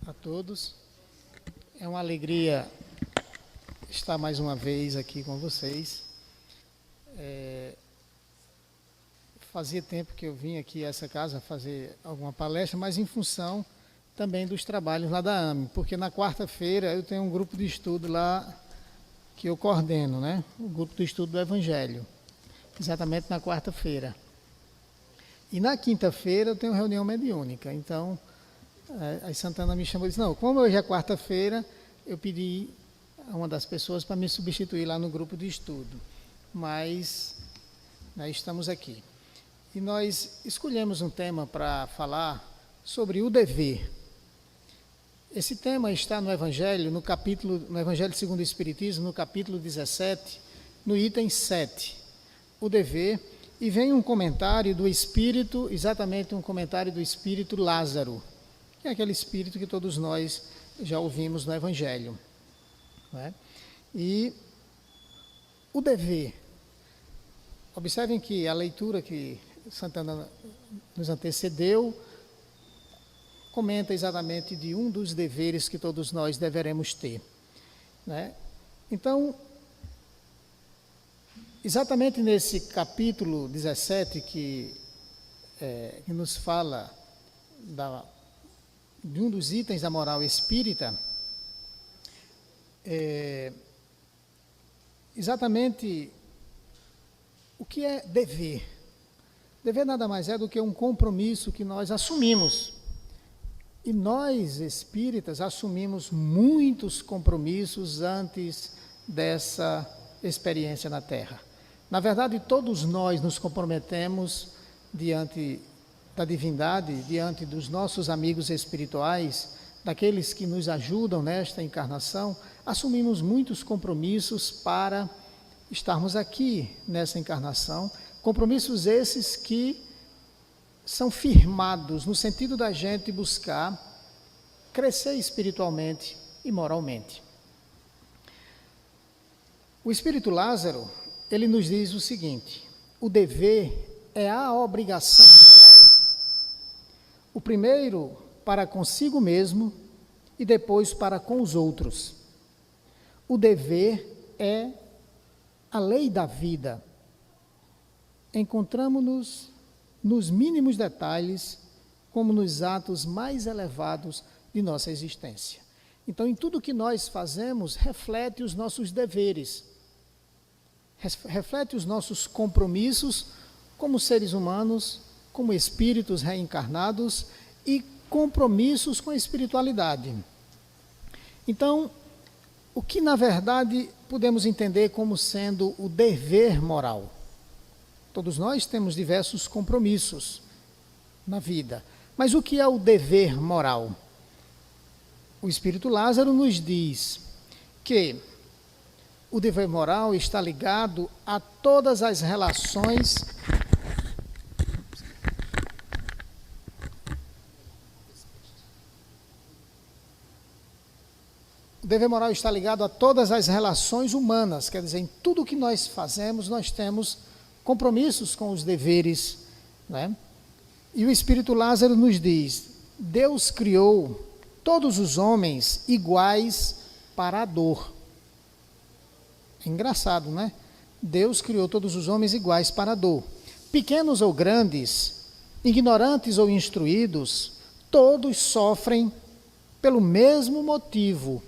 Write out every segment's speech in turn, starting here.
a todos. É uma alegria estar mais uma vez aqui com vocês. Fazia tempo que eu vim aqui a essa casa fazer alguma palestra, mas em função também dos trabalhos lá da AME, porque na quarta-feira eu tenho um grupo de estudo lá que eu coordeno, né? O grupo de estudo do Evangelho, exatamente na quarta-feira. E na quinta-feira eu tenho reunião mediúnica, então a Santana me chamou e disse, não, como hoje é quarta-feira, eu pedi a uma das pessoas para me substituir lá no grupo de estudo, mas estamos aqui. E nós escolhemos um tema para falar sobre o dever. Esse tema está no Evangelho, no Evangelho segundo o Espiritismo, no capítulo 17, no item 7, o dever, e vem um comentário do Espírito, exatamente um comentário do Espírito Lázaro, que é aquele Espírito que todos nós já ouvimos no Evangelho. Não é? E o dever, observem que a leitura que Santana nos antecedeu, comenta exatamente de um dos deveres que todos nós deveremos ter. Né? Então, exatamente nesse capítulo 17 que nos fala de um dos itens da moral espírita, exatamente o que é dever. Dever nada mais é do que um compromisso que nós assumimos. E nós, espíritas, assumimos muitos compromissos antes dessa experiência na Terra. Na verdade, todos nós nos comprometemos diante da divindade, diante dos nossos amigos espirituais, daqueles que nos ajudam nesta encarnação, assumimos muitos compromissos para estarmos aqui nessa encarnação, compromissos esses que são firmados no sentido da gente buscar crescer espiritualmente e moralmente. O Espírito Lázaro, ele nos diz o seguinte: o dever é a obrigação moral. O primeiro para consigo mesmo e depois para com os outros. O dever é a lei da vida. Encontramos-nos nos mínimos detalhes, como nos atos mais elevados de nossa existência. Então, em tudo que nós fazemos, reflete os nossos deveres, reflete os nossos compromissos como seres humanos, como espíritos reencarnados e compromissos com a espiritualidade. Então, o que na verdade podemos entender como sendo o dever moral? Todos nós temos diversos compromissos na vida. Mas o que é o dever moral? O Espírito Lázaro nos diz que o dever moral está ligado a todas as relações O dever moral está ligado a todas as relações humanas, quer dizer, em tudo que nós fazemos, nós temos compromissos com os deveres, né? E o Espírito Lázaro nos diz, Deus criou todos os homens iguais para a dor. É engraçado, né? Deus criou todos os homens iguais para a dor. Pequenos ou grandes, ignorantes ou instruídos, todos sofrem pelo mesmo motivo,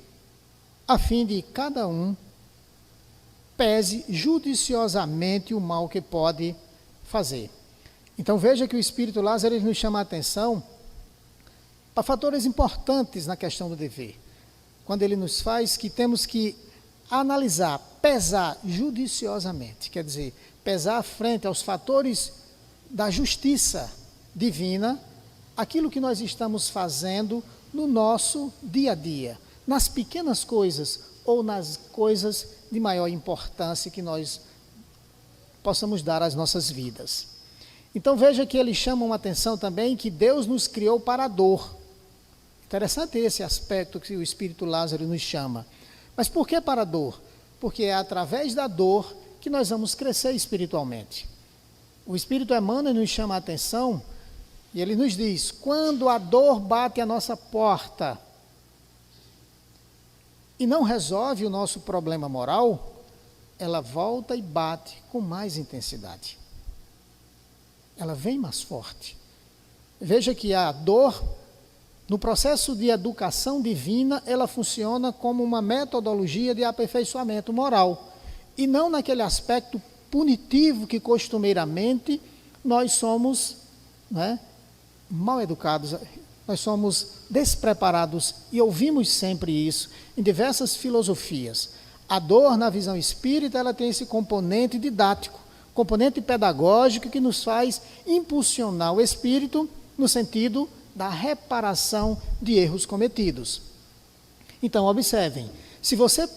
a fim de cada um pese judiciosamente o mal que pode fazer. Então veja que o Espírito Lázaro ele nos chama a atenção para fatores importantes na questão do dever. Quando ele nos faz que temos que analisar, pesar judiciosamente, quer dizer, pesar frente aos fatores da justiça divina, aquilo que nós estamos fazendo no nosso dia a dia, nas pequenas coisas ou nas coisas de maior importância que nós possamos dar às nossas vidas. Então veja que eles chamam a atenção também que Deus nos criou para a dor. Interessante esse aspecto que o Espírito Lázaro nos chama. Mas por que para a dor? Porque é através da dor que nós vamos crescer espiritualmente. O Espírito Emmanuel nos chama a atenção e ele nos diz, quando a dor bate à nossa porta, e não resolve o nosso problema moral, ela volta e bate com mais intensidade. Ela vem mais forte. Veja que a dor, no processo de educação divina, ela funciona como uma metodologia de aperfeiçoamento moral, e não naquele aspecto punitivo que costumeiramente nós somos, né, mal educados, nós somos despreparados, e ouvimos sempre isso em diversas filosofias. A dor, na visão espírita, ela tem esse componente didático, componente pedagógico que nos faz impulsionar o espírito no sentido da reparação de erros cometidos. Então, observem, se você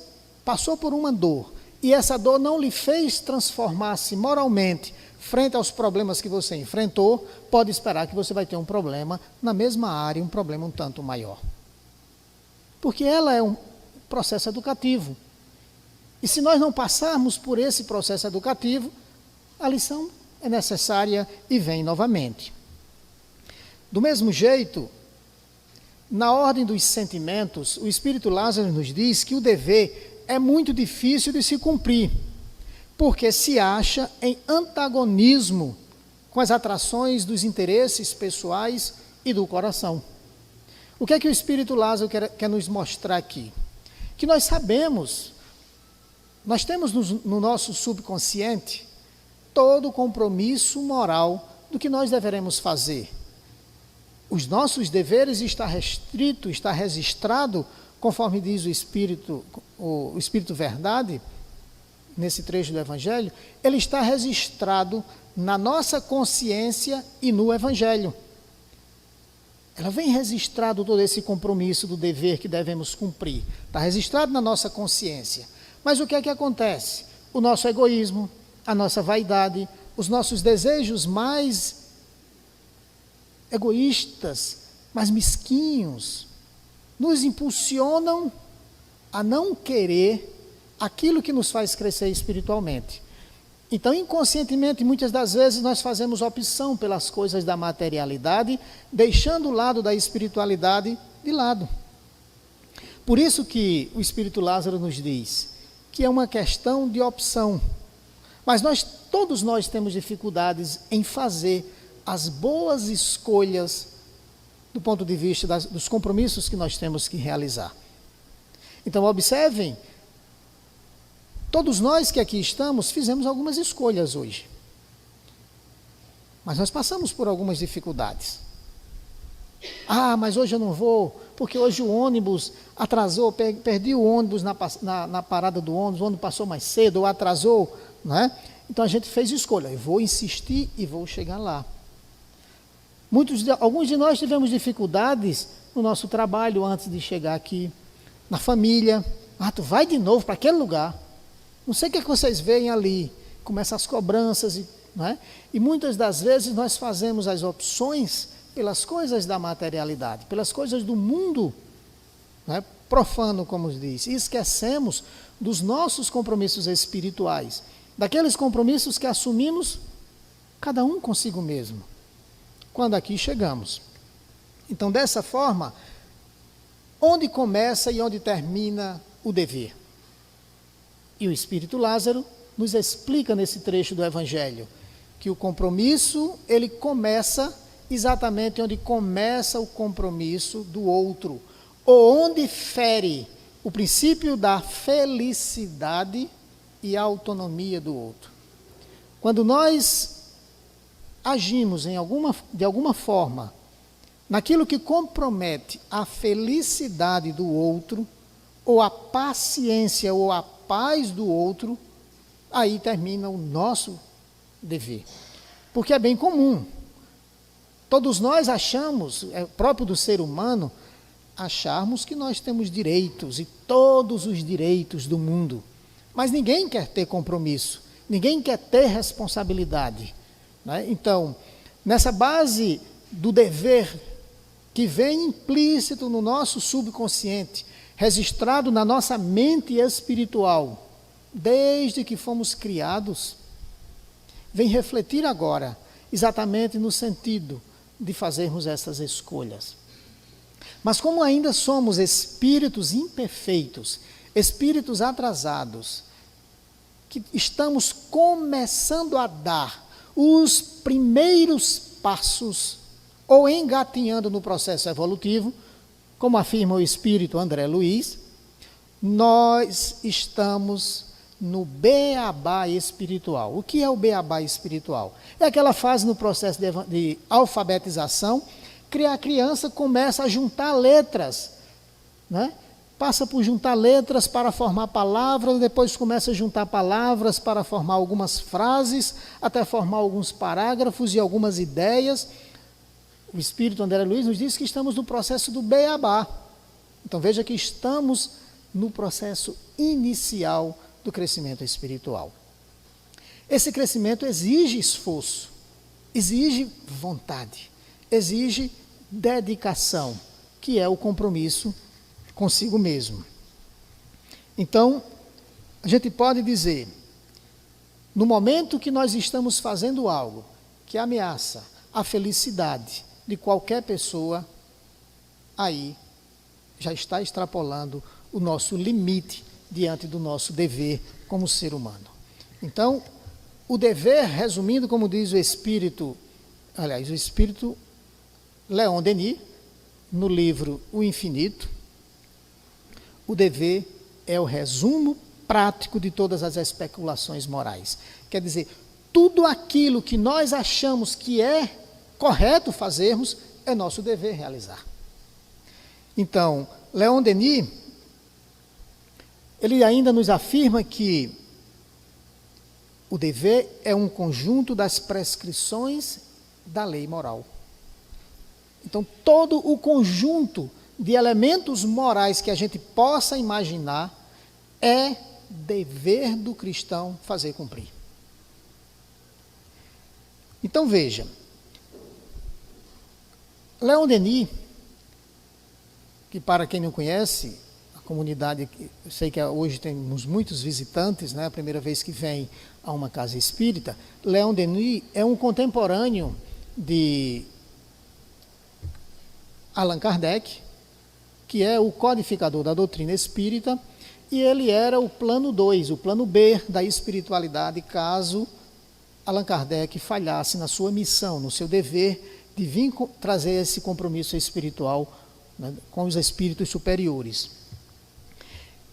passou por uma dor e essa dor não lhe fez transformar-se moralmente frente aos problemas que você enfrentou, pode esperar que você vai ter um problema na mesma área, um problema um tanto maior. Porque ela é um processo educativo. E se nós não passarmos por esse processo educativo, a lição é necessária e vem novamente. Do mesmo jeito, na ordem dos sentimentos, o Espírito Lázaro nos diz que o dever é muito difícil de se cumprir, porque se acha em antagonismo com as atrações dos interesses pessoais e do coração. O que é que o Espírito Lázaro quer nos mostrar aqui? Que nós sabemos, nós temos no nosso subconsciente todo o compromisso moral do que nós deveremos fazer. Os nossos deveres está restrito, está registrado, conforme diz o Espírito Verdade, nesse trecho do Evangelho, ele está registrado na nossa consciência e no Evangelho. Ela vem registrado todo esse compromisso do dever que devemos cumprir. Está registrado na nossa consciência. Mas o que é que acontece? O nosso egoísmo, a nossa vaidade, os nossos desejos mais egoístas, mais mesquinhos, nos impulsionam a não querer aquilo que nos faz crescer espiritualmente. Então, inconscientemente, muitas das vezes nós fazemos opção pelas coisas da materialidade, deixando o lado da espiritualidade de lado. Por isso que o Espírito Lázaro nos diz que é uma questão de opção. Mas todos nós temos dificuldades em fazer as boas escolhas do ponto de vista dos compromissos que nós temos que realizar. Então, observem, todos nós que aqui estamos fizemos algumas escolhas hoje. Mas nós passamos por algumas dificuldades. Ah, mas hoje eu não vou, porque hoje o ônibus atrasou, perdi o ônibus na parada do ônibus, o ônibus passou mais cedo, ou atrasou, não é? Então a gente fez escolha, eu vou insistir e vou chegar lá. Alguns de nós tivemos dificuldades no nosso trabalho antes de chegar aqui, na família. Ah, tu vai de novo para aquele lugar. Não sei o que vocês veem ali. Começam as cobranças, não é? E muitas das vezes nós fazemos as opções pelas coisas da materialidade, pelas coisas do mundo, não é? Profano, como diz. E esquecemos dos nossos compromissos espirituais, daqueles compromissos que assumimos cada um consigo mesmo, quando aqui chegamos. Então, dessa forma, onde começa e onde termina o dever? E o Espírito Lázaro nos explica nesse trecho do Evangelho que o compromisso, ele começa exatamente onde começa o compromisso do outro, ou onde fere o princípio da felicidade e autonomia do outro. Quando nós agimos de alguma forma naquilo que compromete a felicidade do outro, ou a paciência ou a paz do outro, aí termina o nosso dever. Porque é bem comum. Todos nós achamos, é próprio do ser humano, acharmos que nós temos direitos e todos os direitos do mundo. Mas ninguém quer ter compromisso, ninguém quer ter responsabilidade, né? Então, nessa base do dever que vem implícito no nosso subconsciente, registrado na nossa mente espiritual, desde que fomos criados, vem refletir agora, exatamente no sentido de fazermos essas escolhas. Mas como ainda somos espíritos imperfeitos, espíritos atrasados, que estamos começando a dar os primeiros passos ou engatinhando no processo evolutivo, como afirma o espírito André Luiz, nós estamos no beabá espiritual. O que é o beabá espiritual? É aquela fase no processo de alfabetização que a criança começa a juntar letras, né? Passa por juntar letras para formar palavras, depois começa a juntar palavras para formar algumas frases, até formar alguns parágrafos e algumas ideias. O espírito André Luiz nos diz que estamos no processo do beabá. Então veja que estamos no processo inicial do crescimento espiritual. Esse crescimento exige esforço, exige vontade, exige dedicação, que é o compromisso consigo mesmo. Então, a gente pode dizer, no momento que nós estamos fazendo algo que ameaça a felicidade de qualquer pessoa, aí já está extrapolando o nosso limite diante do nosso dever como ser humano. Então, o dever, resumindo, como diz o espírito Leon Denis, no livro O Infinito, o dever é o resumo prático de todas as especulações morais. Quer dizer, tudo aquilo que nós achamos que é correto fazermos, é nosso dever realizar. Então, Leon Denis, ele ainda nos afirma que o dever é um conjunto das prescrições da lei moral. Então, todo o conjunto de elementos morais que a gente possa imaginar é dever do cristão fazer cumprir. Então, veja, Leon Denis, que para quem não conhece, a comunidade, eu sei que hoje temos muitos visitantes, né, a primeira vez que vem a uma casa espírita, Leon Denis é um contemporâneo de Allan Kardec, que é o codificador da doutrina espírita, e ele era o plano 2, o plano B da espiritualidade, caso Allan Kardec falhasse na sua missão, no seu dever de vir trazer esse compromisso espiritual, né, com os espíritos superiores.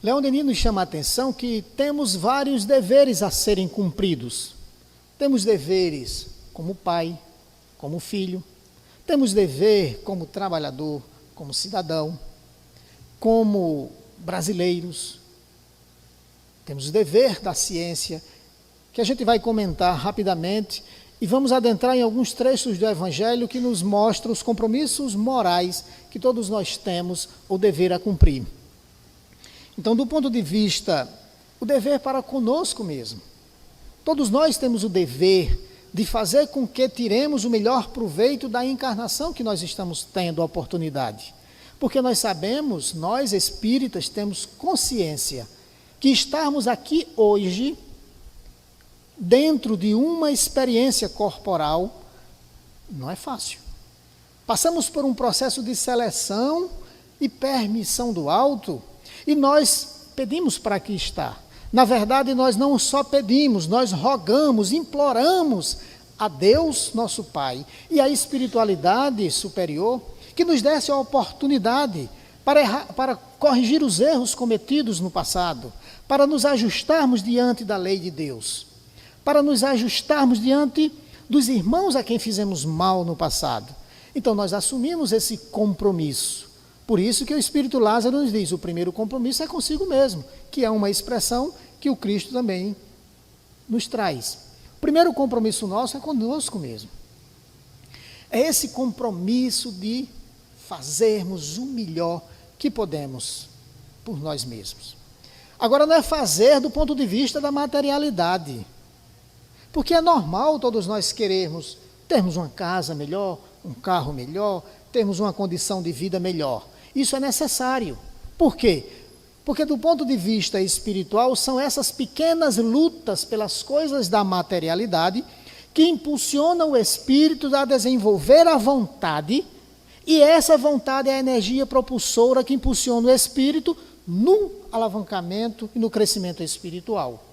Leon Denis nos chama a atenção que temos vários deveres a serem cumpridos. Temos deveres como pai, como filho, temos dever como trabalhador, como cidadão, como brasileiros, temos o dever da ciência, que a gente vai comentar rapidamente, e vamos adentrar em alguns trechos do Evangelho que nos mostram os compromissos morais que todos nós temos o dever a cumprir. Então, do ponto de vista, o dever para conosco mesmo. Todos nós temos o dever de fazer com que tiremos o melhor proveito da encarnação que nós estamos tendo a oportunidade. Porque nós sabemos, nós espíritas temos consciência que estarmos aqui hoje, dentro de uma experiência corporal, não é fácil. Passamos por um processo de seleção e permissão do alto, e nós pedimos para aqui estar. Na verdade, nós não só pedimos, nós rogamos, imploramos a Deus, nosso Pai, e a espiritualidade superior, que nos desse a oportunidade para corrigir os erros cometidos no passado, para nos ajustarmos diante da lei de Deus, para nos ajustarmos diante dos irmãos a quem fizemos mal no passado. Então, nós assumimos esse compromisso. Por isso que o Espírito Lázaro nos diz, o primeiro compromisso é consigo mesmo, que é uma expressão que o Cristo também nos traz. O primeiro compromisso nosso é conosco mesmo. É esse compromisso de fazermos o melhor que podemos por nós mesmos. Agora, não é fazer do ponto de vista da materialidade, porque é normal todos nós querermos termos uma casa melhor, um carro melhor, termos uma condição de vida melhor. Isso é necessário. Por quê? Porque do ponto de vista espiritual, são essas pequenas lutas pelas coisas da materialidade que impulsionam o espírito a desenvolver a vontade, e essa vontade é a energia propulsora que impulsiona o espírito no alavancamento e no crescimento espiritual.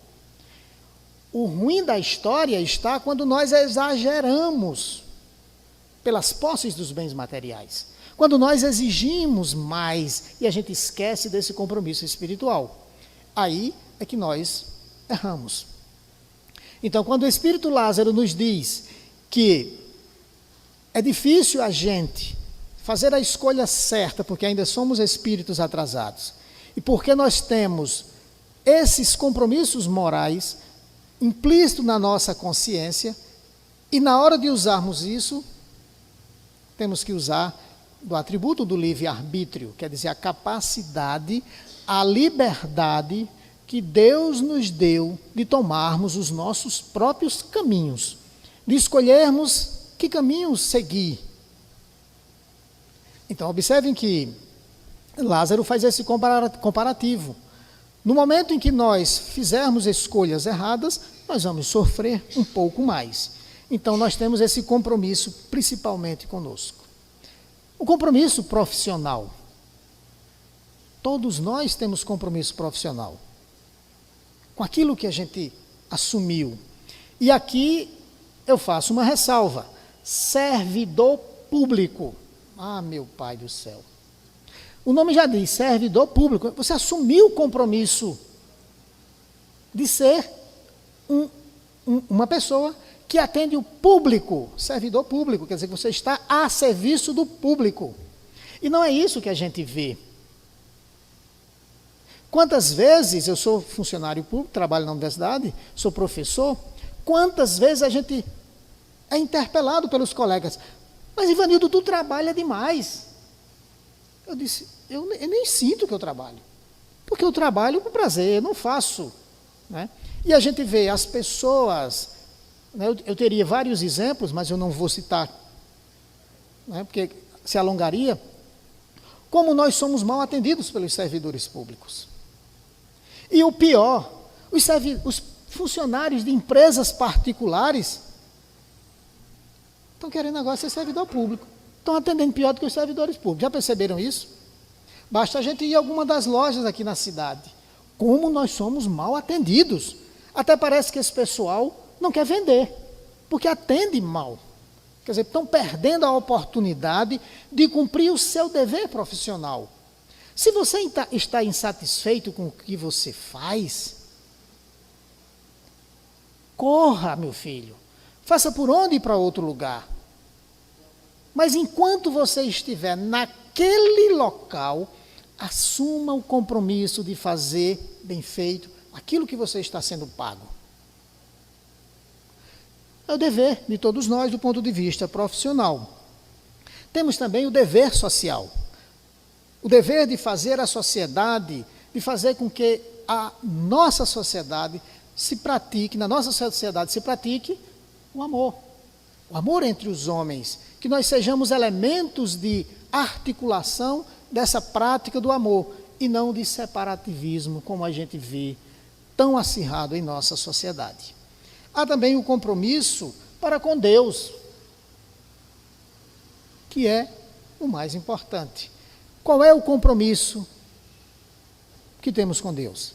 O ruim da história está quando nós exageramos pelas posses dos bens materiais. Quando nós exigimos mais e a gente esquece desse compromisso espiritual. Aí é que nós erramos. Então, quando o Espírito Lázaro nos diz que é difícil a gente fazer a escolha certa, porque ainda somos espíritos atrasados, e porque nós temos esses compromissos morais implícitos na nossa consciência, e na hora de usarmos isso, temos que usar do atributo do livre-arbítrio, quer dizer, a capacidade, a liberdade que Deus nos deu de tomarmos os nossos próprios caminhos, de escolhermos que caminho seguir. Então, observem que Lázaro faz esse comparativo. No momento em que nós fizermos escolhas erradas, nós vamos sofrer um pouco mais. Então, nós temos esse compromisso principalmente conosco. O compromisso profissional. Todos nós temos compromisso profissional com aquilo que a gente assumiu. E aqui eu faço uma ressalva. Servidor público. Ah, meu Pai do céu. O nome já diz, servidor público. Você assumiu o compromisso de ser uma pessoa que atende o público, servidor público, quer dizer que você está a serviço do público. E não é isso que a gente vê. Quantas vezes, eu sou funcionário público, trabalho na universidade, sou professor, quantas vezes a gente é interpelado pelos colegas, mas Ivanildo, tu trabalha demais. Eu disse, eu nem sinto que eu trabalho, porque eu trabalho por prazer, eu não faço. Né? E a gente vê as pessoas, né, eu teria vários exemplos, mas eu não vou citar, né, porque se alongaria, como nós somos mal atendidos pelos servidores públicos. E o pior, os funcionários de empresas particulares estão querendo agora ser servidor público. Estão atendendo pior do que os servidores públicos. Já perceberam isso? Basta a gente ir a alguma das lojas aqui na cidade. Como nós somos mal atendidos. Até parece que esse pessoal não quer vender, porque atende mal. Quer dizer, estão perdendo a oportunidade de cumprir o seu dever profissional. Se você está insatisfeito com o que você faz, corra, meu filho. Faça por onde ir para outro lugar. Mas enquanto você estiver naquele local, assuma o compromisso de fazer bem feito aquilo que você está sendo pago. É o dever de todos nós do ponto de vista profissional. Temos também o dever social. O dever de fazer a sociedade, de fazer com que a nossa sociedade se pratique, na nossa sociedade se pratique o amor. O amor entre os homens. Que nós sejamos elementos de articulação dessa prática do amor e não de separativismo, como a gente vê tão acirrado em nossa sociedade. Há também o compromisso para com Deus, que é o mais importante. Qual é o compromisso que temos com Deus?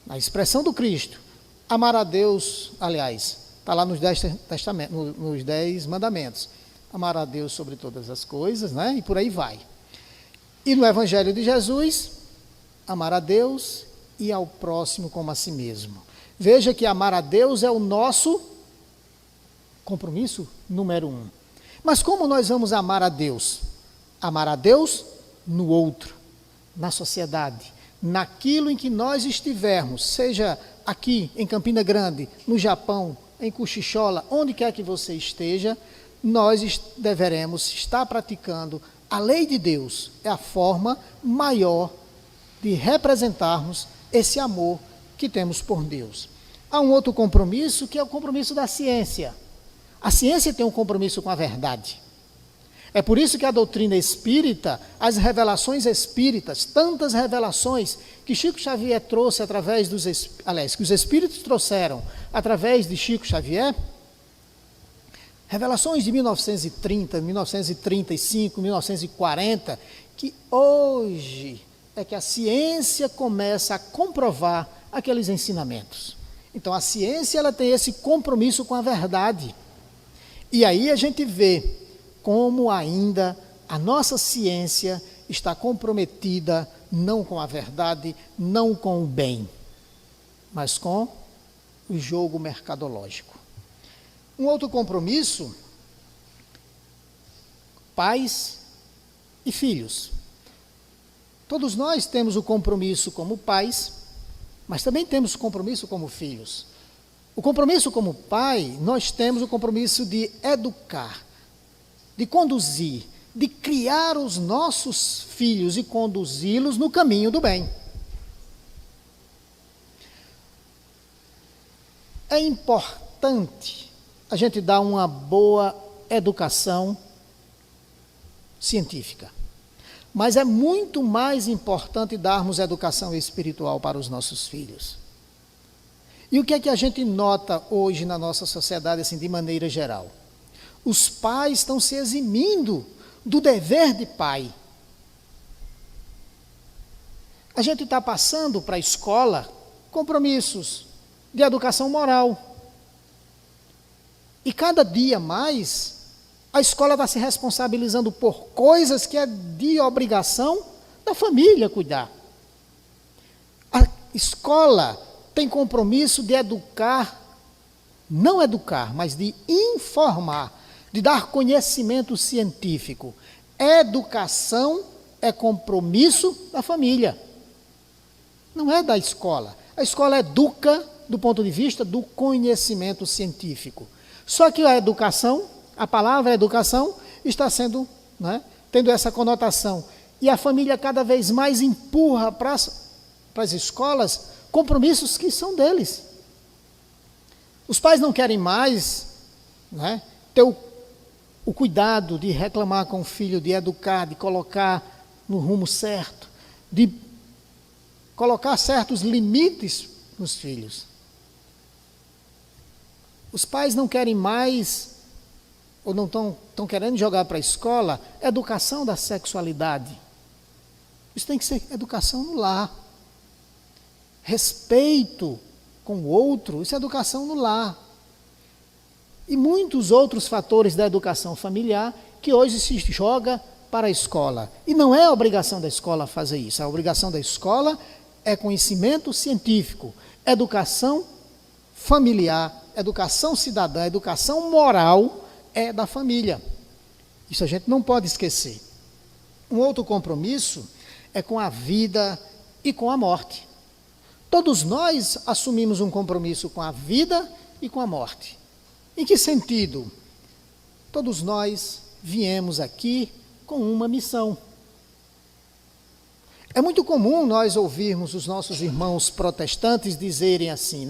Na expressão do Cristo, amar a Deus, aliás, está lá nos 10 mandamentos. Amar a Deus sobre todas as coisas, né? E por aí vai. E no Evangelho de Jesus, amar a Deus e ao próximo como a si mesmo. Veja que amar a Deus é o nosso compromisso número 1. Mas como nós vamos amar a Deus? Amar a Deus no outro, na sociedade, naquilo em que nós estivermos, seja aqui em Campina Grande, no Japão, em Cochichola, onde quer que você esteja, nós deveremos estar praticando a lei de Deus. É a forma maior de representarmos esse amor que temos por Deus. Há um outro compromisso, que é o compromisso da ciência. A ciência tem um compromisso com a verdade. É por isso que a doutrina espírita, as revelações espíritas, tantas revelações que Chico Xavier trouxe através que os espíritos trouxeram através de Chico Xavier, revelações de 1930, 1935, 1940, que hoje é que a ciência começa a comprovar aqueles ensinamentos. Então, a ciência ela tem esse compromisso com a verdade. E aí a gente vê como ainda a nossa ciência está comprometida não com a verdade, não com o bem, mas com o jogo mercadológico. Um outro compromisso, pais e filhos. Todos nós temos o compromisso como pais, mas também temos o compromisso como filhos. O compromisso como pai, nós temos o compromisso de educar, de conduzir, de criar os nossos filhos e conduzi-los no caminho do bem. É importante a gente dar uma boa educação científica, mas é muito mais importante darmos educação espiritual para os nossos filhos. E o que é que a gente nota hoje na nossa sociedade, assim, de maneira geral? Os pais estão se eximindo do dever de pai. A gente está passando para a escola compromissos de educação moral. E cada dia mais, a escola está se responsabilizando por coisas que é de obrigação da família cuidar. A escola tem compromisso de educar, não educar, mas de informar, de dar conhecimento científico. Educação é compromisso da família, não é da escola. A escola educa do ponto de vista do conhecimento científico. Só que a educação, a palavra educação, está sendo, tendo essa conotação. E a família cada vez mais empurra para as escolas compromissos que são deles. Os pais não querem mais ter o cuidado de reclamar com o filho, de educar, de colocar no rumo certo, de colocar certos limites nos filhos. Os pais não querem mais, ou não estão querendo jogar para a escola, educação da sexualidade. Isso tem que ser educação no lar. Respeito com o outro, isso é educação no lar. E muitos outros fatores da educação familiar que hoje se joga para a escola. E não é a obrigação da escola fazer isso. A obrigação da escola é conhecimento científico, educação familiar, educação cidadã, educação moral é da família. Isso a gente não pode esquecer. Um outro compromisso é com a vida e com a morte. Todos nós assumimos um compromisso com a vida e com a morte. Em que sentido? Todos nós viemos aqui com uma missão. É muito comum nós ouvirmos os nossos irmãos protestantes dizerem assim,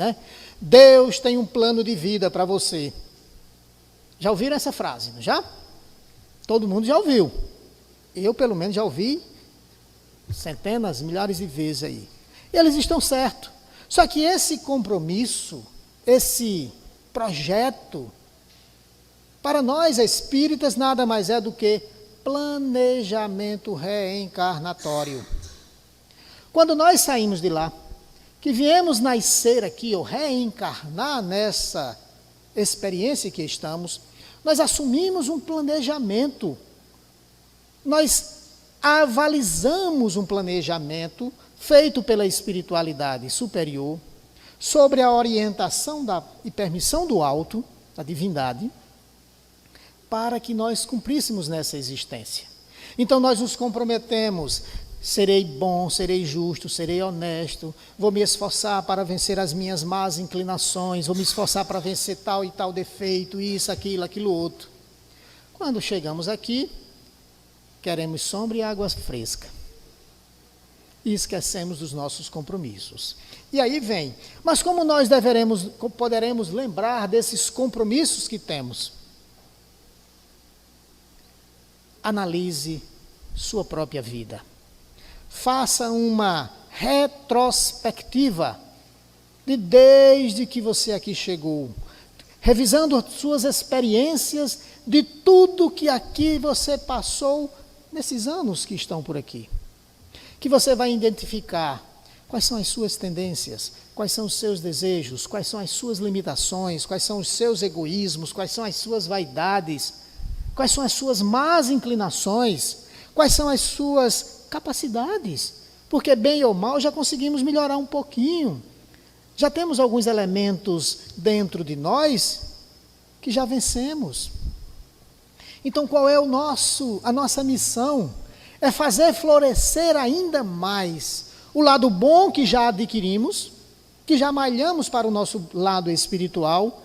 Deus tem um plano de vida para você. Já ouviram essa frase, não já? Todo mundo já ouviu. Eu, pelo menos, já ouvi centenas, milhares de vezes aí. E eles estão certos. Só que esse compromisso, esse projeto, para nós espíritas, nada mais é do que planejamento reencarnatório. Quando nós saímos de lá, que viemos nascer aqui, ou reencarnar nessa experiência que estamos, nós assumimos um planejamento. Nós avalizamos um planejamento feito pela espiritualidade superior, sobre a orientação e permissão do alto, da divindade, para que nós cumpríssemos nessa existência. Então nós nos comprometemos, serei bom, serei justo, serei honesto, vou me esforçar para vencer as minhas más inclinações, vou me esforçar para vencer tal e tal defeito, isso, aquilo outro. Quando chegamos aqui, queremos sombra e água fresca. E esquecemos dos nossos compromissos. E aí vem, mas como nós poderemos lembrar desses compromissos que temos? Analise sua própria vida. Faça uma retrospectiva de desde que você aqui chegou, revisando as suas experiências de tudo que aqui você passou nesses anos que estão por aqui. que você vai identificar quais são as suas tendências, quais são os seus desejos, quais são as suas limitações, quais são os seus egoísmos, quais são as suas vaidades, quais são as suas más inclinações, quais são as suas capacidades. Porque bem ou mal já conseguimos melhorar um pouquinho. Já temos alguns elementos dentro de nós que já vencemos. Então qual é a nossa missão? É fazer florescer ainda mais o lado bom que já adquirimos, que já malhamos para o nosso lado espiritual,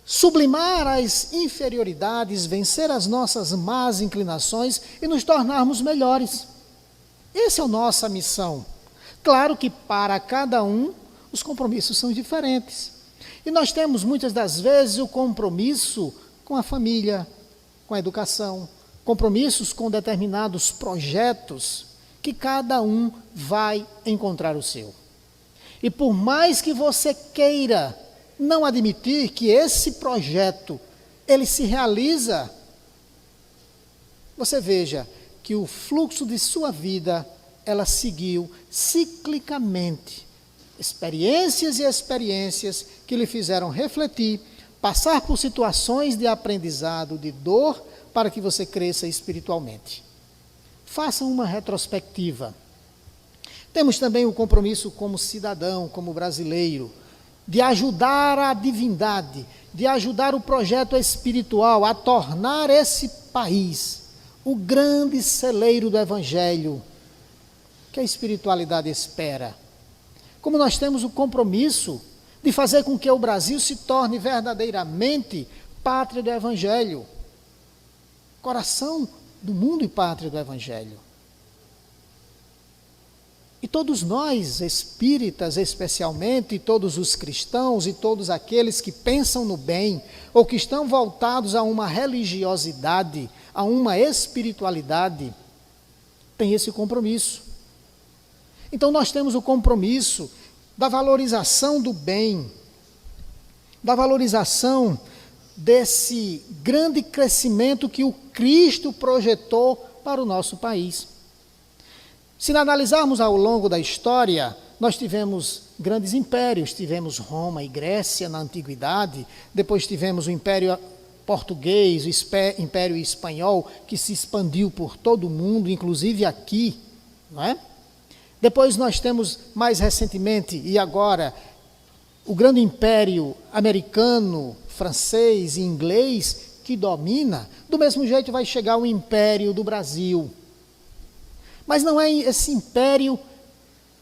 sublimar as inferioridades, vencer as nossas más inclinações e nos tornarmos melhores. Essa é a nossa missão. Claro que para cada um os compromissos são diferentes. E nós temos muitas das vezes o compromisso com a família, com a educação, compromissos com determinados projetos que cada um vai encontrar o seu. E por mais que você queira não admitir que esse projeto ele se realiza, você veja que o fluxo de sua vida ela seguiu ciclicamente experiências e experiências que lhe fizeram refletir, passar por situações de aprendizado, de dor, para que você cresça espiritualmente. Faça uma retrospectiva. Temos também o compromisso como cidadão, como brasileiro, de ajudar a divindade, de ajudar o projeto espiritual a tornar esse país o grande celeiro do Evangelho que a espiritualidade espera. Como nós temos o compromisso de fazer com que o Brasil se torne verdadeiramente pátria do Evangelho, coração do mundo e pátria do Evangelho. E todos nós, espíritas especialmente, e todos os cristãos e todos aqueles que pensam no bem, ou que estão voltados a uma religiosidade, a uma espiritualidade, têm esse compromisso. Então nós temos o compromisso da valorização do bem, da valorização desse grande crescimento que o Cristo projetou para o nosso país. Se analisarmos ao longo da história, nós tivemos grandes impérios, tivemos Roma e Grécia na antiguidade, depois tivemos o Império Português, o Império Espanhol, que se expandiu por todo o mundo, inclusive aqui, não é? Depois nós temos, mais recentemente e agora, o grande império americano, francês e inglês, que domina. Do mesmo jeito vai chegar o império do Brasil. Mas não é esse império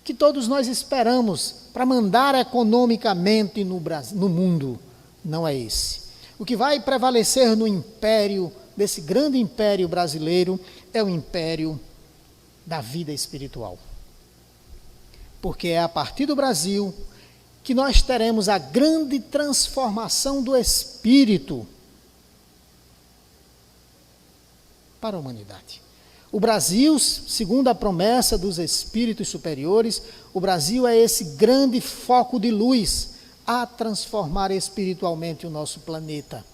que todos nós esperamos para mandar economicamente no mundo. Não é esse. O que vai prevalecer no império, desse grande império brasileiro, é o império da vida espiritual. Porque é a partir do Brasil que nós teremos a grande transformação do espírito para a humanidade. O Brasil, segundo a promessa dos espíritos superiores, o Brasil é esse grande foco de luz a transformar espiritualmente o nosso planeta.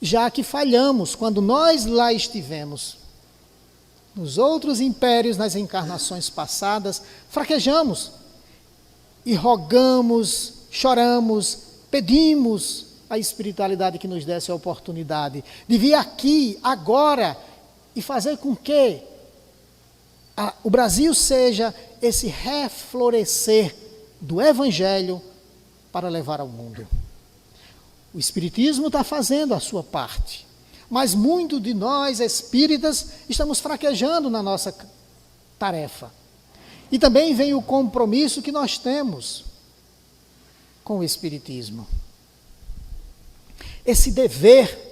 Já que falhamos quando nós lá estivemos, nos outros impérios, nas encarnações passadas, fraquejamos e rogamos, choramos, pedimos à espiritualidade que nos desse a oportunidade de vir aqui, agora, e fazer com que o Brasil seja esse reflorescer do Evangelho para levar ao mundo. O Espiritismo está fazendo a sua parte. Mas muito de nós, espíritas, estamos fraquejando na nossa tarefa. E também vem o compromisso que nós temos com o Espiritismo. Esse dever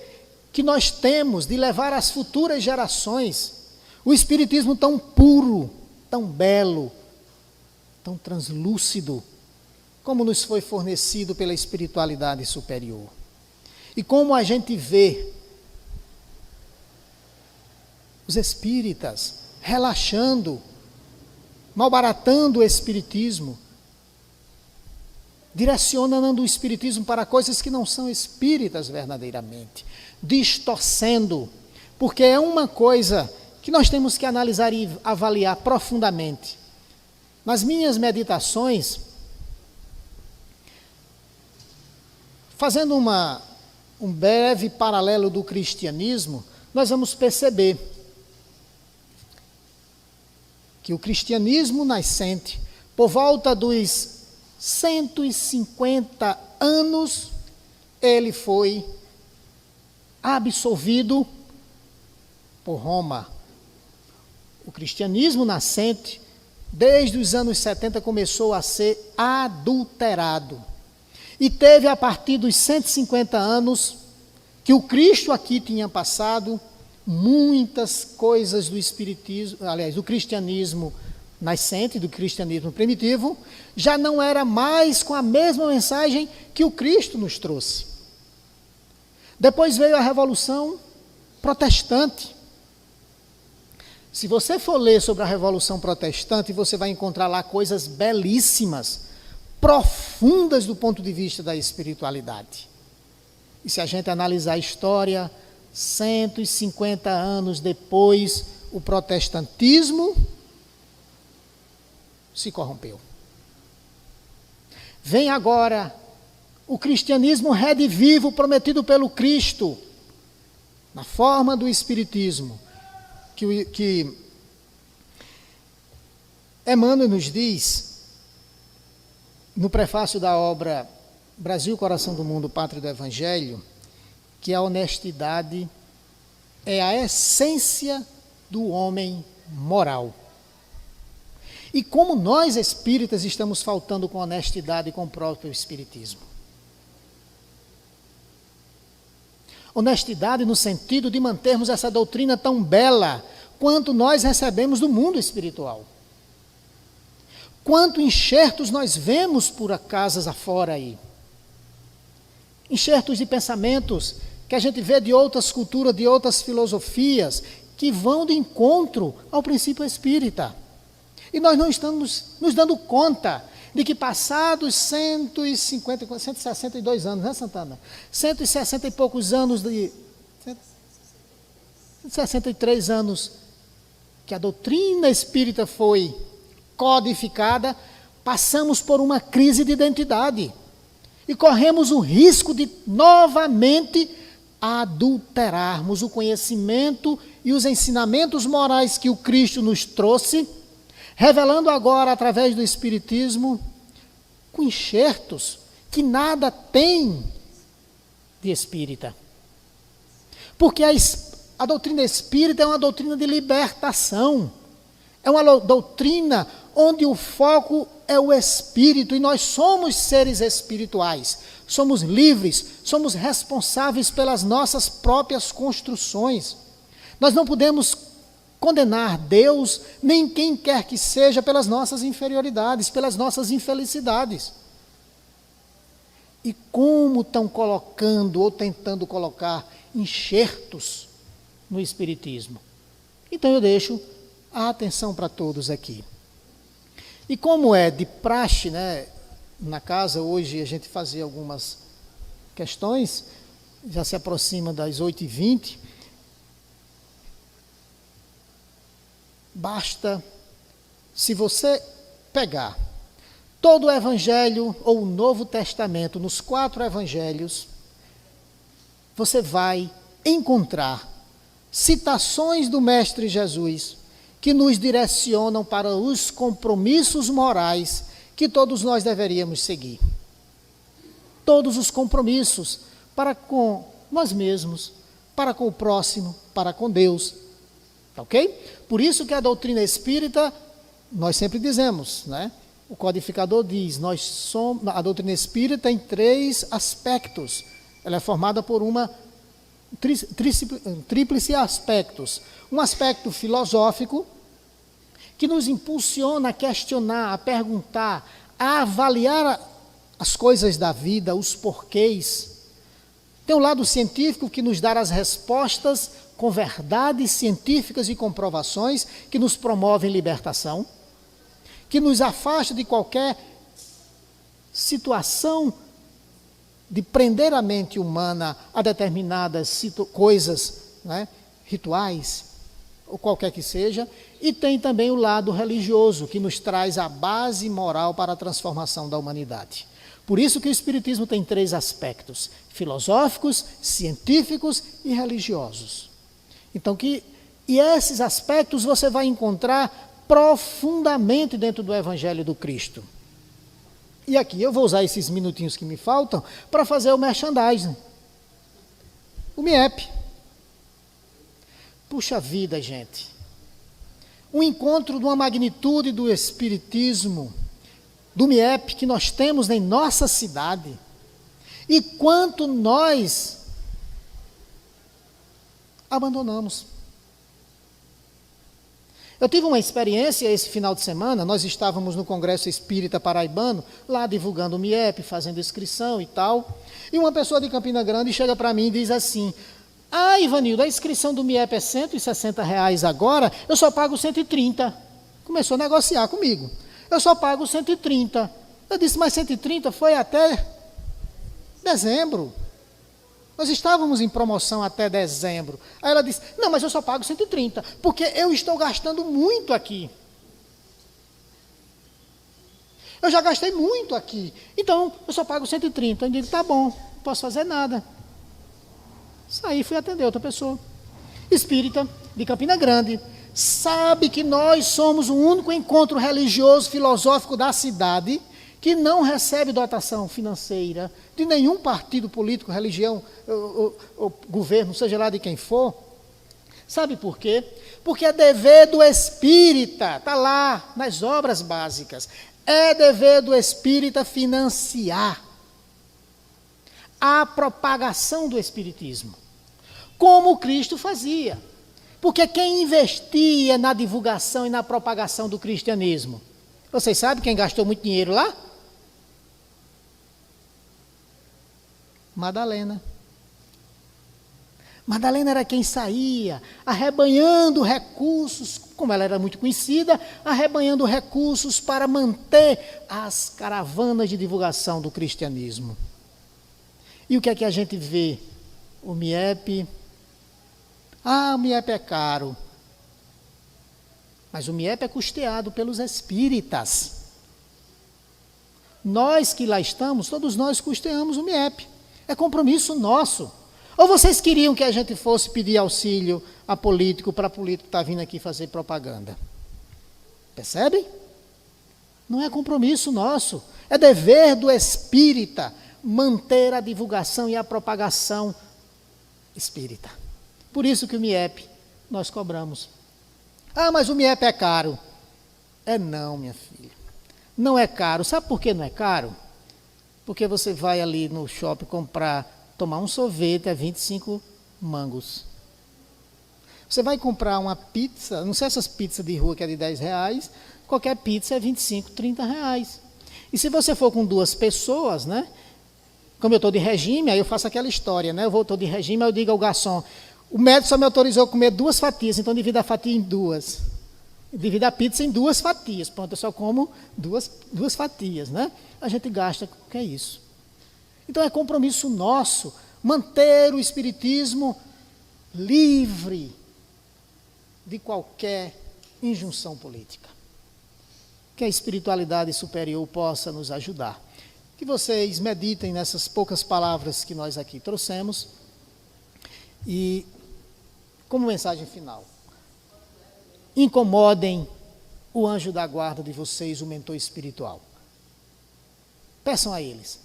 que nós temos de levar às futuras gerações o Espiritismo tão puro, tão belo, tão translúcido, como nos foi fornecido pela espiritualidade superior. E como a gente vê os espíritas relaxando, malbaratando o espiritismo, direcionando o espiritismo para coisas que não são espíritas verdadeiramente, distorcendo, porque é uma coisa que nós temos que analisar e avaliar profundamente. Nas minhas meditações, fazendo um breve paralelo do cristianismo, nós vamos perceber que o cristianismo nascente, por volta dos 150 anos, ele foi absolvido por Roma. O cristianismo nascente, desde os anos 70, começou a ser adulterado. E teve, a partir dos 150 anos, que o Cristo aqui tinha passado, muitas coisas do espiritismo, aliás, do cristianismo nascente, do cristianismo primitivo, já não era mais com a mesma mensagem que o Cristo nos trouxe. Depois veio a Revolução Protestante. Se você for ler sobre a Revolução Protestante, você vai encontrar lá coisas belíssimas, profundas do ponto de vista da espiritualidade. E se a gente analisar a história, 150 anos depois, o protestantismo se corrompeu. Vem agora o cristianismo redivivo prometido pelo Cristo, na forma do espiritismo, que Emmanuel nos diz, no prefácio da obra Brasil, Coração do Mundo, Pátria do Evangelho, que a honestidade é a essência do homem moral. E como nós espíritas estamos faltando com honestidade com o próprio espiritismo. Honestidade no sentido de mantermos essa doutrina tão bela quanto nós recebemos do mundo espiritual. Quanto enxertos nós vemos por casas afora aí. Enxertos de pensamentos que a gente vê de outras culturas, de outras filosofias, que vão de encontro ao princípio espírita. E nós não estamos nos dando conta de que passados 162 anos, né, Santana? 160 e poucos anos, 163 anos, que a doutrina espírita foi codificada, passamos por uma crise de identidade. E corremos o risco de novamente adulterarmos o conhecimento e os ensinamentos morais que o Cristo nos trouxe, revelando agora, através do Espiritismo, com enxertos que nada tem de espírita. Porque a doutrina espírita é uma doutrina de libertação. É uma doutrina onde o foco é o espírito, e nós somos seres espirituais. Somos livres, somos responsáveis pelas nossas próprias construções. Nós não podemos condenar Deus, nem quem quer que seja, pelas nossas inferioridades, pelas nossas infelicidades. E como estão colocando ou tentando colocar enxertos no Espiritismo? Então eu deixo a atenção para todos aqui. E como é de praxe, né, na casa, hoje a gente fazia algumas questões, já se aproxima das 8h20, basta, se você pegar todo o Evangelho ou o Novo Testamento, nos 4 Evangelhos, você vai encontrar citações do Mestre Jesus que nos direcionam para os compromissos morais que todos nós deveríamos seguir. Todos os compromissos para com nós mesmos, para com o próximo, para com Deus. Ok? Por isso que a doutrina espírita, nós sempre dizemos, né? O codificador diz, a doutrina espírita tem 3 aspectos. Ela é formada por tríplice aspectos. Um aspecto filosófico, que nos impulsiona a questionar, a perguntar, a avaliar as coisas da vida, os porquês. Tem um lado científico que nos dá as respostas com verdades científicas e comprovações que nos promovem libertação, que nos afasta de qualquer situação de prender a mente humana a determinadas coisas, né, rituais. ou qualquer que seja, e tem também o lado religioso, que nos traz a base moral para a transformação da humanidade. Por isso que o Espiritismo tem 3 aspectos: filosóficos, científicos e religiosos. Então, e esses aspectos você vai encontrar profundamente dentro do Evangelho do Cristo. E aqui eu vou usar esses minutinhos que me faltam para fazer o merchandising. O MIEP. Puxa vida, gente. Um encontro de uma magnitude do Espiritismo, do MIEP, que nós temos em nossa cidade. E quanto nós abandonamos. Eu tive uma experiência esse final de semana, nós estávamos no Congresso Espírita Paraibano, lá divulgando o MIEP, fazendo inscrição e tal, e uma pessoa de Campina Grande chega para mim e diz assim: ah, Ivanildo, a inscrição do MIEP é R$160 agora, eu só pago 130. Começou a negociar comigo. Eu só pago 130. Eu disse, mas 130 foi até dezembro. Nós estávamos em promoção até dezembro. Aí ela disse, não, mas eu só pago 130, porque eu estou gastando muito aqui. Eu já gastei muito aqui, então eu só pago 130. Eu digo, tá bom, não posso fazer nada. Saí e fui atender outra pessoa. Espírita, de Campina Grande, sabe que nós somos o único encontro religioso, filosófico da cidade que não recebe dotação financeira de nenhum partido político, religião, ou governo, seja lá de quem for. Sabe por quê? Porque é dever do espírita, está lá nas obras básicas, é dever do espírita financiar a propagação do espiritismo, como Cristo fazia. Porque quem investia na divulgação e na propagação do cristianismo? Vocês sabem quem gastou muito dinheiro lá? Madalena. Madalena era quem saía, arrebanhando recursos, como ela era muito conhecida, arrebanhando recursos para manter as caravanas de divulgação do cristianismo. E o que é que a gente vê? O MIEP. Ah, o MIEP é caro. Mas o MIEP é custeado pelos espíritas. Nós que lá estamos, todos nós custeamos o MIEP. É compromisso nosso. Ou vocês queriam que a gente fosse pedir auxílio a político, para político estar vindo aqui fazer propaganda? Percebem? Não é compromisso nosso. É dever do espírita manter a divulgação e a propagação espírita. Por isso que o MIEP nós cobramos. Ah, mas o MIEP é caro. É não, minha filha. Não é caro. Sabe por que não é caro? Porque você vai ali no shopping tomar um sorvete, é 25 mangos. Você vai comprar uma pizza, não sei essas pizzas de rua que é de R$10, qualquer pizza é 25, R$30. E se você for com 2 pessoas, né? Como eu estou de regime, aí eu faço aquela história, né? Eu estou de regime, aí eu digo ao garçom, o médico só me autorizou a comer 2 fatias, então divida a fatia em 2. Divida a pizza em 2 fatias. Pronto, eu só como duas fatias, né? A gente gasta, o que é isso? Então é compromisso nosso manter o espiritismo livre de qualquer injunção política. Que a espiritualidade superior possa nos ajudar. Que vocês meditem nessas poucas palavras que nós aqui trouxemos. E, como mensagem final, incomodem o anjo da guarda de vocês, o mentor espiritual. Peçam a eles.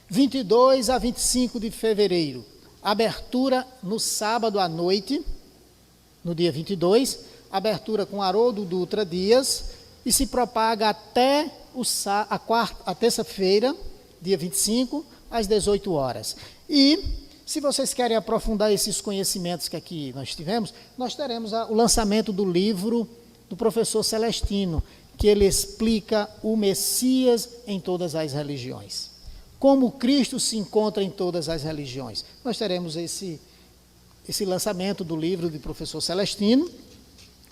22 a 25 de fevereiro. Abertura no sábado à noite, no dia 22. Abertura com Haroldo Dutra Dias. E se propaga até a terça-feira, dia 25, às 18 horas. E, se vocês querem aprofundar esses conhecimentos que aqui nós tivemos, nós teremos o lançamento do livro do professor Celestino, que ele explica o Messias em todas as religiões. Como Cristo se encontra em todas as religiões. Nós teremos esse lançamento do livro do professor Celestino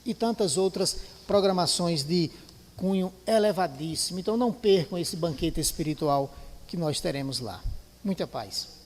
e tantas outras programações de cunho elevadíssimo. Então não percam esse banquete espiritual que nós teremos lá. Muita paz.